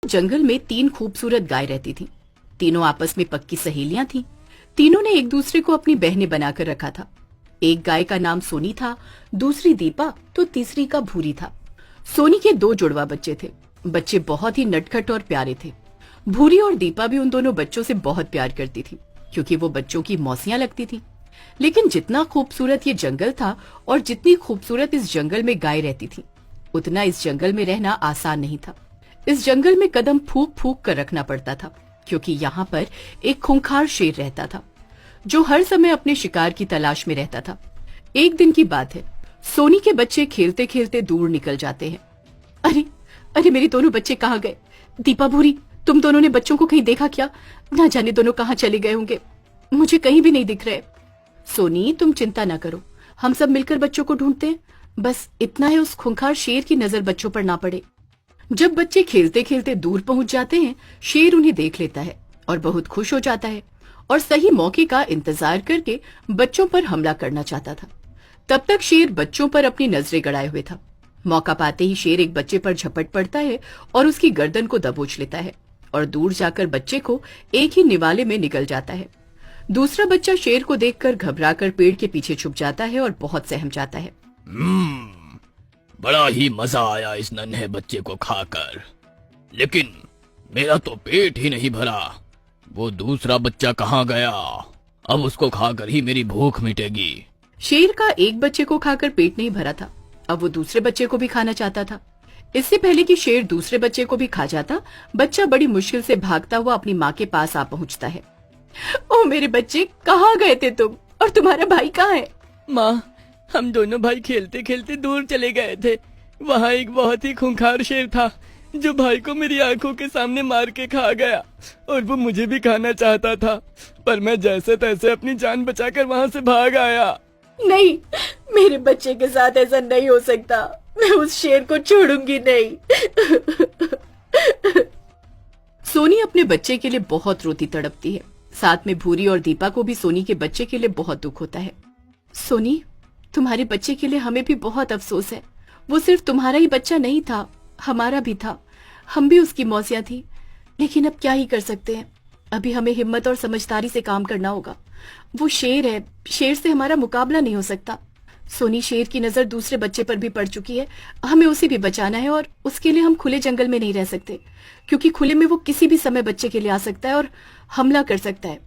जंगल में तीन खूबसूरत गाय रहती थीं। तीनों आपस में पक्की सहेलियां थीं। तीनों ने एक दूसरे को अपनी बहनें बनाकर रखा था। एक गाय का नाम सोनी था, दूसरी दीपा तो तीसरी का भूरी था। सोनी के दो जुड़वा बच्चे थे। बच्चे बहुत ही नटखट और प्यारे थे। भूरी और दीपा भी उन दोनों बच्चों से बहुत प्यार करती थी, क्योंकि वो बच्चों की मौसियां लगती थी। लेकिन जितना खूबसूरत ये जंगल था और जितनी खूबसूरत इस जंगल में गाय रहती थी, उतना इस जंगल में रहना आसान नहीं था। इस जंगल में कदम फूंक फूंक कर रखना पड़ता था, क्योंकि यहाँ पर एक खूंखार शेर रहता था, जो हर समय अपने शिकार की तलाश में रहता था। एक दिन की बात है, सोनी के बच्चे खेलते खेलते दूर निकल जाते हैं। अरे अरे, मेरे दोनों बच्चे कहाँ गए? दीपा, भूरी, तुम दोनों ने बच्चों को कहीं देखा क्या? ना जाने दोनों कहाँ चले गए होंगे, मुझे कहीं भी नहीं दिख रहे। सोनी, तुम चिंता ना करो, हम सब मिलकर बच्चों को ढूंढते हैं। बस इतना है, उस खूंखार शेर की नजर बच्चों पर ना पड़े। जब बच्चे खेलते खेलते दूर पहुंच जाते हैं, शेर उन्हें देख लेता है और बहुत खुश हो जाता है और सही मौके का इंतजार करके बच्चों पर हमला करना चाहता था। तब तक शेर बच्चों पर अपनी नजरें गड़ाए हुए था। मौका पाते ही शेर एक बच्चे पर झपट पड़ता है और उसकी गर्दन को दबोच लेता है और दूर जाकर बच्चे को एक ही निवाले में निगल जाता है। दूसरा बच्चा शेर को देखकर घबराकर पेड़ के पीछे छुप जाता है और बहुत सहम जाता है। बड़ा ही मजा आया इस नन्हे बच्चे को खाकर, लेकिन मेरा तो पेट ही नहीं भरा। वो दूसरा बच्चा कहाँ गया? अब उसको खाकर ही मेरी भूख मिटेगी। शेर का एक बच्चे को खाकर पेट नहीं भरा था, अब वो दूसरे बच्चे को भी खाना चाहता था। इससे पहले कि शेर दूसरे बच्चे को भी खा जाता, बच्चा बड़ी मुश्किल से भागता हुआ अपनी माँ के पास आ पहुँचता है। ओ मेरे बच्चे, कहाँ गए थे तुम? और तुम्हारा भाई कहाँ है? माँ, हम दोनों भाई खेलते खेलते दूर चले गए थे। वहाँ एक बहुत ही खूंखार शेर था, जो भाई को मेरी आंखों के सामने मार के खा गया, और वो मुझे भी खाना चाहता था, पर मैं जैसे तैसे अपनी जान बचाकर वहाँ से भाग आया। नहीं, मेरे बच्चे के साथ ऐसा नहीं हो सकता। मैं उस शेर को छोड़ूंगी नहीं। सोनी अपने बच्चे के लिए बहुत रोती तड़पती है। साथ में भूरी और दीपा को भी सोनी के बच्चे के लिए बहुत दुख होता है। सोनी, तुम्हारे बच्चे के लिए हमें भी बहुत अफसोस है। वो सिर्फ तुम्हारा ही बच्चा नहीं था, हमारा भी था। हम भी उसकी मौसियां थी, लेकिन अब क्या ही कर सकते हैं। अभी हमें हिम्मत और समझदारी से काम करना होगा। वो शेर है, शेर से हमारा मुकाबला नहीं हो सकता। सोनी, शेर की नजर दूसरे बच्चे पर भी पड़ चुकी है। हमें उसे भी बचाना है, और उसके लिए हम खुले जंगल में नहीं रह सकते, क्योंकि खुले में वो किसी भी समय बच्चे के लिए आ सकता है और हमला कर सकता है।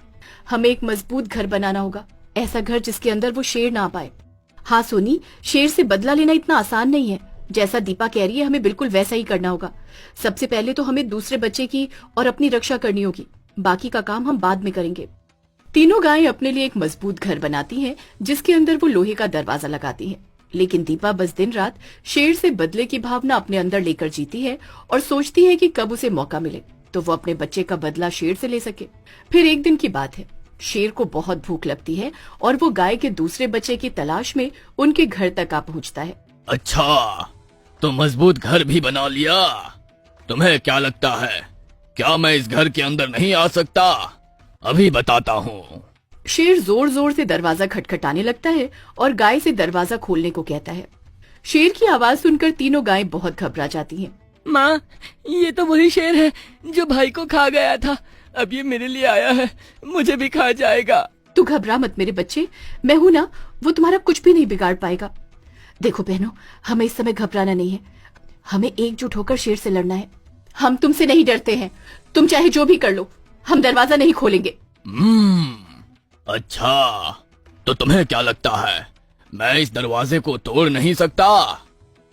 हमें एक मजबूत घर बनाना होगा, ऐसा घर जिसके अंदर वो शेर ना आ पाए। हाँ सोनी, शेर से बदला लेना इतना आसान नहीं है। जैसा दीपा कह रही है, हमें बिल्कुल वैसा ही करना होगा। सबसे पहले तो हमें दूसरे बच्चे की और अपनी रक्षा करनी होगी, बाकी का काम हम बाद में करेंगे। तीनों गायें अपने लिए एक मजबूत घर बनाती हैं, जिसके अंदर वो लोहे का दरवाजा लगाती हैं। लेकिन दीपा बस दिन रात शेर से बदले की भावना अपने अंदर लेकर जीती है और सोचती है कि कब उसे मौका मिले तो वो अपने बच्चे का बदला शेर से ले सके। फिर एक दिन की बात है, शेर को बहुत भूख लगती है और वो गाय के दूसरे बच्चे की तलाश में उनके घर तक आ पहुंचता है। अच्छा, तो मजबूत घर भी बना लिया। तुम्हें क्या लगता है, क्या मैं इस घर के अंदर नहीं आ सकता? अभी बताता हूँ। शेर जोर जोर से दरवाजा खटखटाने लगता है और गाय से दरवाजा खोलने को कहता है। शेर की आवाज सुनकर तीनों गायें बहुत घबरा जाती हैं। माँ, ये तो वही शेर है जो भाई को खा गया था। अब ये मेरे लिए आया है, मुझे भी खा जाएगा। तू घबरा मत मेरे बच्चे, मैं हूं ना, वो तुम्हारा कुछ भी नहीं बिगाड़ पाएगा। देखो बहनों, हमें इस समय घबराना नहीं है, हमें एकजुट होकर शेर से लड़ना है। हम तुमसे नहीं डरते हैं, तुम चाहे जो भी कर लो, हम दरवाजा नहीं खोलेंगे। अच्छा, तो तुम्हें क्या लगता है, मैं इस दरवाजे को तोड़ नहीं सकता?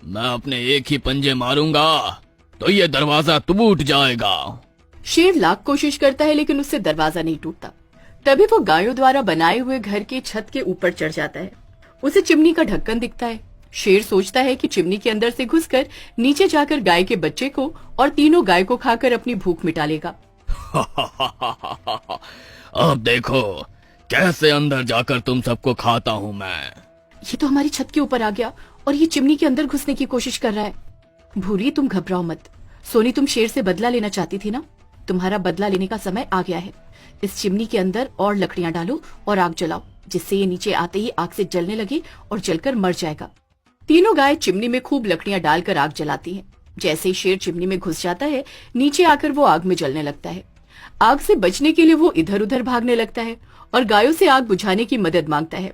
मैं अपने एक ही पंजे मारूंगा तो ये दरवाजा टूट जाएगा। शेर लाख कोशिश करता है, लेकिन उससे दरवाजा नहीं टूटता। तभी वो गायों द्वारा बनाए हुए घर के छत के ऊपर चढ़ जाता है। उसे चिमनी का ढक्कन दिखता है। शेर सोचता है कि चिमनी के अंदर से घुसकर नीचे जाकर गाय के बच्चे को और तीनों गाय को खाकर अपनी भूख मिटा लेगा। अब देखो कैसे अंदर जाकर तुम सबको खाता हूँ मैं। ये तो हमारी छत के ऊपर आ गया और ये चिमनी के अंदर घुसने की कोशिश कर रहा है। भूरी, तुम घबराओ मत। सोनी, तुम शेर से बदला लेना चाहती थी ना, तुम्हारा बदला लेने का समय आ गया है। इस चिमनी के अंदर और लकड़ियां डालो और आग जलाओ, जिससे ये नीचे आते ही आग से जलने लगे और जलकर मर जाएगा। तीनों गाय चिमनी में खूब लकड़ियां डालकर आग जलाती हैं। जैसे ही शेर चिमनी में घुस जाता है, नीचे आकर वो आग में जलने लगता है। आग से बचने के लिए वो इधर उधर भागने लगता है और गायों से आग बुझाने की मदद मांगता है।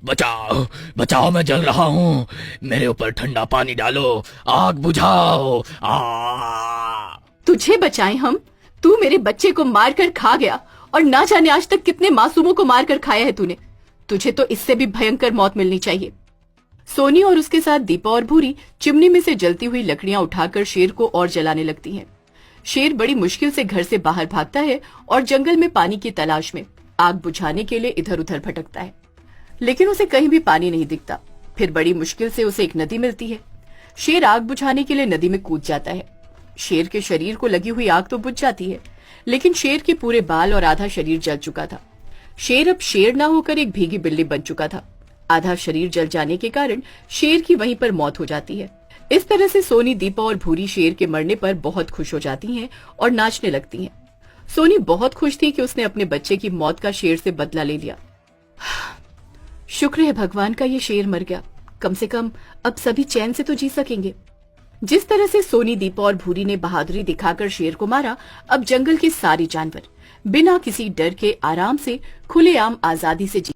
बचाओ बचाओ, मैं जल रहा हूँ, मेरे ऊपर ठंडा पानी डालो, आग बुझाओ। तुझे बचाएं हम? तू मेरे बच्चे को मारकर खा गया और ना जाने आज तक कितने मासूमों को मारकर खाया है तूने। तुझे तो इससे भी भयंकर मौत मिलनी चाहिए। सोनी और उसके साथ दीपा और भूरी चिमनी में से जलती हुई लकड़ियां उठाकर शेर को और जलाने लगती हैं। शेर बड़ी मुश्किल से घर से बाहर भागता है और जंगल में पानी की तलाश में आग बुझाने के लिए इधर उधर भटकता है, लेकिन उसे कहीं भी पानी नहीं दिखता। फिर बड़ी मुश्किल से उसे एक नदी मिलती है। शेर आग बुझाने के लिए नदी में कूद जाता है। शेर के शरीर को लगी हुई आग तो बुझ जाती है, लेकिन शेर के पूरे बाल और आधा शरीर जल चुका था। शेर अब शेर ना होकर एक भीगी बिल्ली बन चुका था। आधा शरीर जल जाने के कारण शेर की वहीं पर मौत हो जाती है। इस तरह से सोनी, दीपा और भूरी शेर के मरने पर बहुत खुश हो जाती हैं और नाचने लगती हैं। सोनी बहुत खुश थी कि उसने अपने बच्चे की मौत का शेर से बदला ले लिया। शुक्र है भगवान का, ये शेर मर गया। कम से कम अब सभी चैन से तो जी सकेंगे। जिस तरह से सोनी, दीपा और भूरी ने बहादुरी दिखाकर शेर को मारा, अब जंगल के सारे जानवर बिना किसी डर के आराम से खुलेआम आजादी से जी